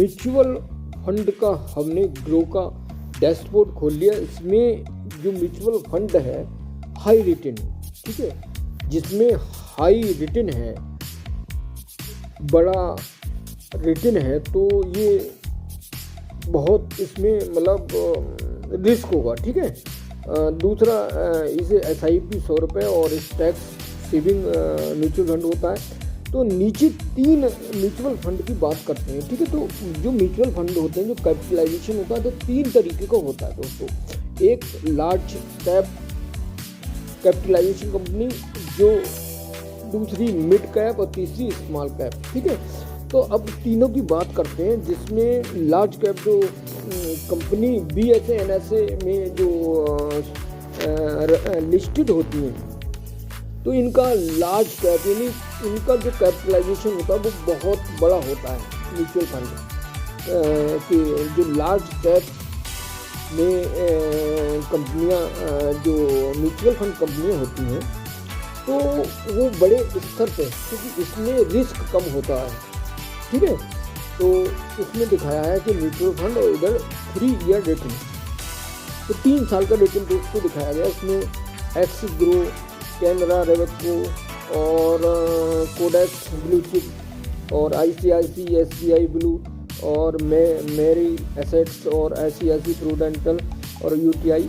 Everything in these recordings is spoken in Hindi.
म्यूचुअल फंड का हमने ग्रो का डैशबोर्ड खोल लिया। इसमें जो म्यूचुअल फंड है हाई रिटर्न, ठीक है, जिसमें हाई रिटर्न है, बड़ा रिटर्न है, तो ये बहुत इसमें मतलब रिस्क होगा, ठीक है। दूसरा इसे SIP 100 रुपये और टैक्स सेविंग म्यूचुअल फंड होता है। तो नीचे 3 म्यूचुअल फंड की बात करते हैं, ठीक है। तो जो म्यूचुअल फंड होते हैं, जो कैपिटलाइजेशन होता है, तो 3 तरीके का होता है दोस्तों। एक लार्ज कैप कैपिटलाइजेशन कंपनी, जो दूसरी मिड कैप और तीसरी स्मॉल कैप, ठीक है। तो अब तीनों की बात करते हैं, जिसमें लार्ज कैप जो कंपनी BSE NSE में जो लिस्टेड होती हैं, तो इनका लार्ज कैप यानी इनका जो कैपिटलाइजेशन होता है वो बहुत बड़ा होता है। म्यूचुअल फंड कि जो लार्ज कैप में कंपनियां, जो म्यूचुअल फंड कंपनियां होती हैं, तो वो बड़े स्तर पे, क्योंकि इसमें रिस्क कम होता है, ठीक है। तो इसमें दिखाया है कि म्यूचुअल फंड और इधर 3 ईयर रिटर्न, तो 3 साल का रिटर्न दोस्तों दिखाया गया। इसमें एक्सिस ग्रो, कैनरा रेवेको और कोडेक्स ब्लू चिप और ICICI SBI ब्लू और मेरी एसेट्स और ICICI प्रूडेंटल और UTI,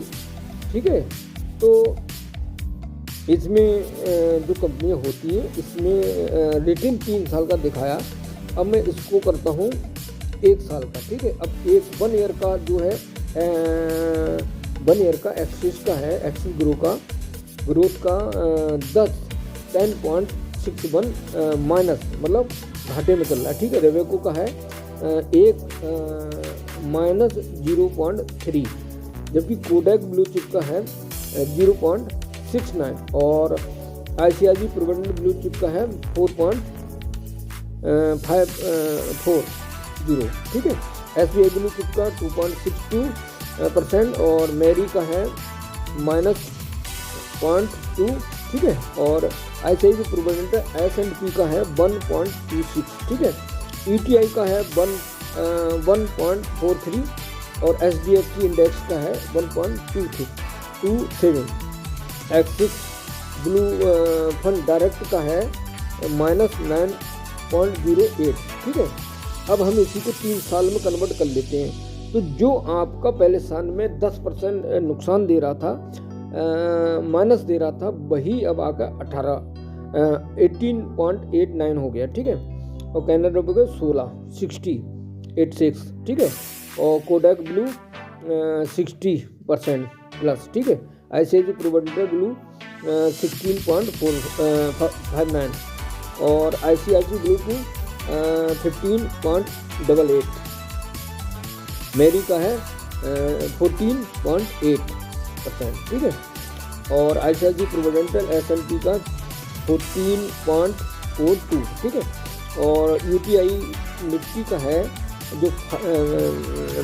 ठीक है। तो इसमें जो कंपनियां होती हैं, इसमें रिटर्न 3 साल का दिखाया। अब मैं इसको करता हूँ 1 साल का, ठीक है। अब 1 ईयर का जो है 1 ईयर का एक्सिस का है, एक्सिस ग्रो का ग्रोथ का 10.61 माइनस, मतलब घाटे में चल रहा है, ठीक है। रेवेको का है 1 माइनस 0.3, जबकि कोडेक ब्लू चिप का है 0.69 और ICICI प्रूडेंटल ब्लू चिप का है 4.540, ठीक है। SBI ब्लू चिप का 2.62% और मेरी का है -0.2, ठीक है। और ICICI प्रूडेंटल S&P का है 1.26, ठीक है। UTI का है 1.43 और SDFC इंडेक्स का है 1.27। एक्सिस ब्लू फंड डायरेक्ट का है -9.08, ठीक है। अब हम इसी को 3 साल में कन्वर्ट कर लेते हैं। तो जो आपका पहले साल में 10% नुकसान दे रहा था, माइनस दे रहा था, वही अब आकर 18.89 हो गया, ठीक है। और कैनरा रुपये 16.86, ठीक है। और कोडेक ब्लू 60% प्लस, ठीक है। ICICI प्रूडेंटल ब्लू 16.59 और ICICI ब्लू को 15.88, मेरी का है 14.8%, ठीक है। और ICICI प्रूडेंटल S&P का 14.42, ठीक है। और UTI निफ्टी का है जो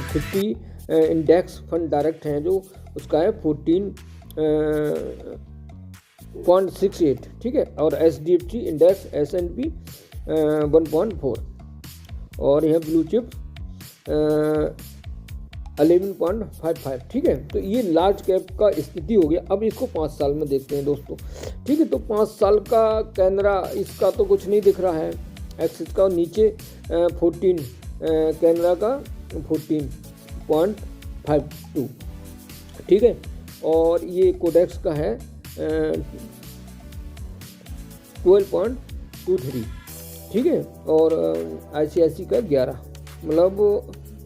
50 इंडेक्स फंड डायरेक्ट हैं, जो उसका है 14.68, ठीक है। और SDFC इंडेक्स S&P 1.4 और यह ब्लू चिप 11.55, ठीक है। तो ये लार्ज कैप का स्थिति हो गया। अब इसको 5 साल में देखते हैं दोस्तों, ठीक है। तो 5 साल का कैनरा, इसका तो कुछ नहीं दिख रहा है एक्सिस का, नीचे 14 कैनरा का 14.52, ठीक है। और ये कोडेक्स का है 12.23, ठीक है। और ICICI का 11, मतलब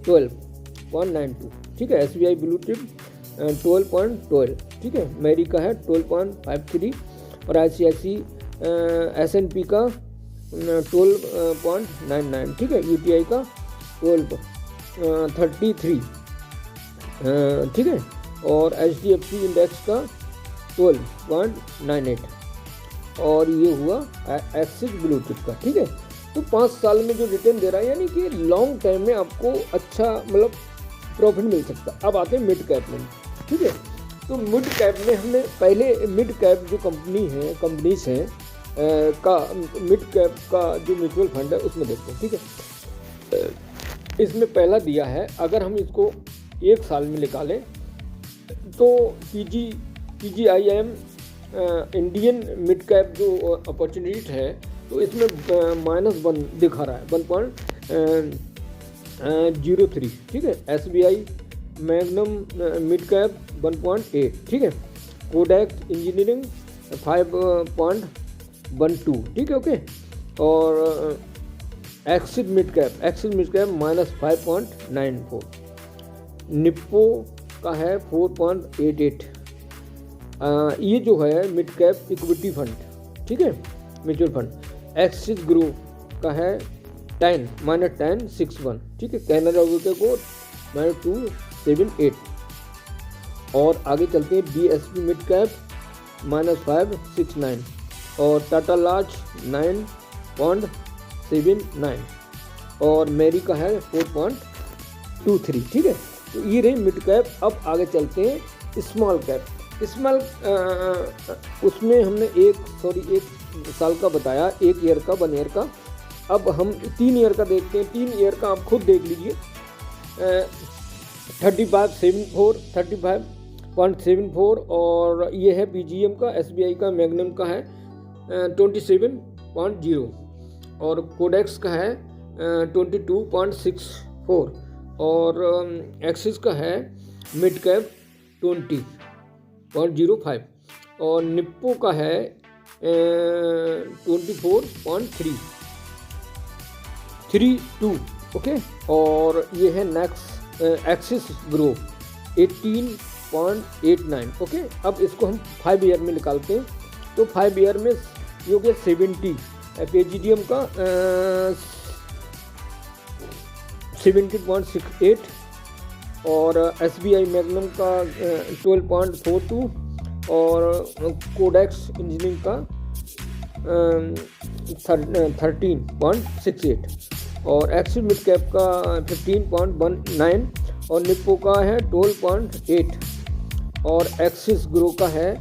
12.92, ठीक है। SBI ब्लू चिप 12.12, ठीक है। मेरी का है 12.53 और ICICI S&P का 12.99, ठीक है। UTI का 12.33, ठीक है। और HDFC इंडेक्स का 12.98 और ये हुआ एक्सिस ब्लू चिप का, ठीक है। तो 5 साल में जो रिटर्न दे रहा है, यानी कि लॉन्ग टाइम में आपको अच्छा मतलब प्रॉफिट मिल सकता है। अब आते हैं मिड कैप में, ठीक है। तो मिड कैप में हमने पहले मिड कैप जो कंपनीज हैं का मिड कैप का जो म्यूचुअल फंड है उसमें देखते हैं, ठीक है। इसमें पहला दिया है, अगर हम इसको 1 साल में निकालें तो PGIM इंडियन मिड कैप जो अपॉर्चुनिटी है तो इसमें -1 दिखा रहा है, 1.03, ठीक है। SBI मैग्नम मिड कैप 1.8, ठीक है। कोडैक इंजीनियरिंग 5.12, ठीक है, ओके। और एक्सिस मिड कैप -5.94, निप्पो का है 4.88। ये जो है मिड कैप इक्विटी फंड, ठीक है, म्यूचुअल फंड। एक्सिस ग्रो का है 10-61, ठीक है। कैनरा रुपये को -278। और आगे चलते हैं, BSP मिड कैप -569 और टाटा लार्ज 9.79 और मेरी का है 4.23, ठीक है। तो ये रही मिड कैप। अब आगे चलते हैं स्मॉल कैप। स्मॉल उसमें हमने एक साल का बताया, 1 ईयर का, 1 ईयर का। अब हम 3 ईयर का देखते हैं। 3 ईयर का आप खुद देख लीजिए, 35.74 और ये है PGM का, SBI का, मैग्नम का है 27.0 और कोडेक्स का है 22.64 और एक्सिस का है मिड कैप 20.05 और निप्पो का है 24.32, ओके। और ये है नेक्स्ट एक्सिस ग्रो 18.89, ओके। अब इसको हम 5 ईयर में निकालते हैं तो 5 ईयर में ये हो गया 70, PGDM का 70.68 और SBI मैग्नम का 12.42 और कोडेक्स इंजीनियरिंग का 13.68 और एक्सिस मिड कैप का 15.19 और निप्पो का है 12.8 और एक्सिस ग्रो का है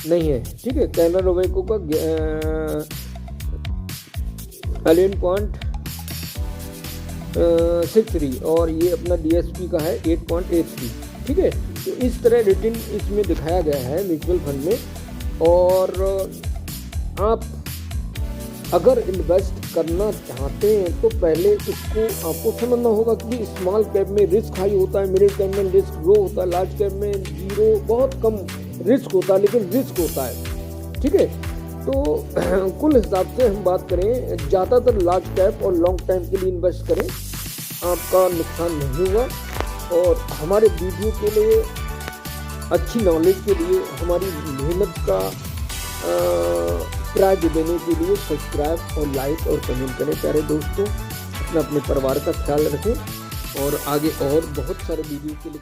नहीं है, ठीक है। कैनरा रोबेको का 11.63 और ये अपना DSP का है 8.83, ठीक है। तो इस तरह रिटर्न इसमें दिखाया गया है म्यूचुअल फंड में। और आप अगर इन्वेस्ट करना चाहते हैं तो पहले इसको आपको समझना होगा कि स्मॉल कैप में रिस्क हाई होता है, मिडिल कैप में रिस्क लो होता है, लार्ज कैप में जीरो, बहुत कम रिस्क होता है लेकिन रिस्क होता है, ठीक है। तो कुल हिसाब से हम बात करें, ज़्यादातर लार्ज कैप और लॉन्ग टाइम के लिए इन्वेस्ट करें, आपका नुकसान नहीं होगा। और हमारे वीडियो के लिए, अच्छी नॉलेज के लिए, हमारी मेहनत का प्राइज देने के लिए सब्सक्राइब और लाइक और कमेंट करें। प्यारे दोस्तों, अपने परिवार का ख्याल रखें और आगे और बहुत सारे वीडियो के लिए